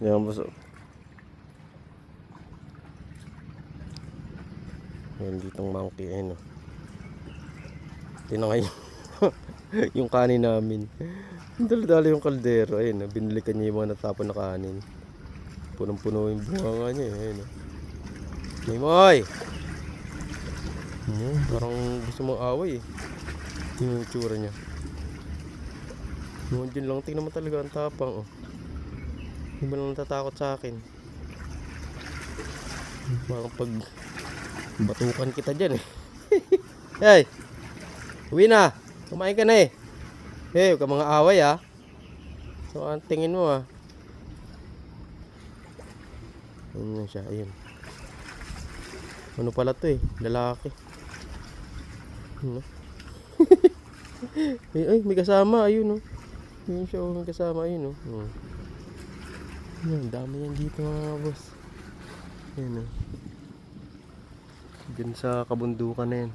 Yan boss. Yan ditong monkey ayun. Tinangay yung kanin namin. Dala-dala yung kaldero ayun. Binilikan niya yung mga natapon na kanin. Punong-puno yung bunga niya ayun. Mimoy! Parang gusto mong away yung itsura niya. Dyan lang, tingnan mo talaga ang tapang hindi mo lang natatakot sa akin. Parang pag batukan kita dyan Hey! Uwi na! Kumain ka na Hey, huwag ka mga away So ang tingin mo Ayun na siya, ayun. Ano pala to lalaki. Ay, may kasama, ayun Ayun siya, may kasama, ayun Yan, dami yan dito mga boss. Yan Diyan sa kabundukan na yan.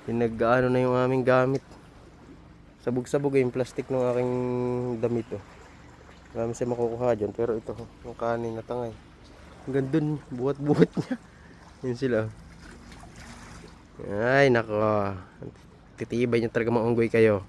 Pinag-ano na yung aming gamit. Sabog-sabog yung plastic ng aking damit Marami siya makukuha dyan. Pero ito, yung kanin na tangay. Hanggang dun, buhat-buhat niya. Yun sila Ay nako, titibay niya talaga maunggoy kayo.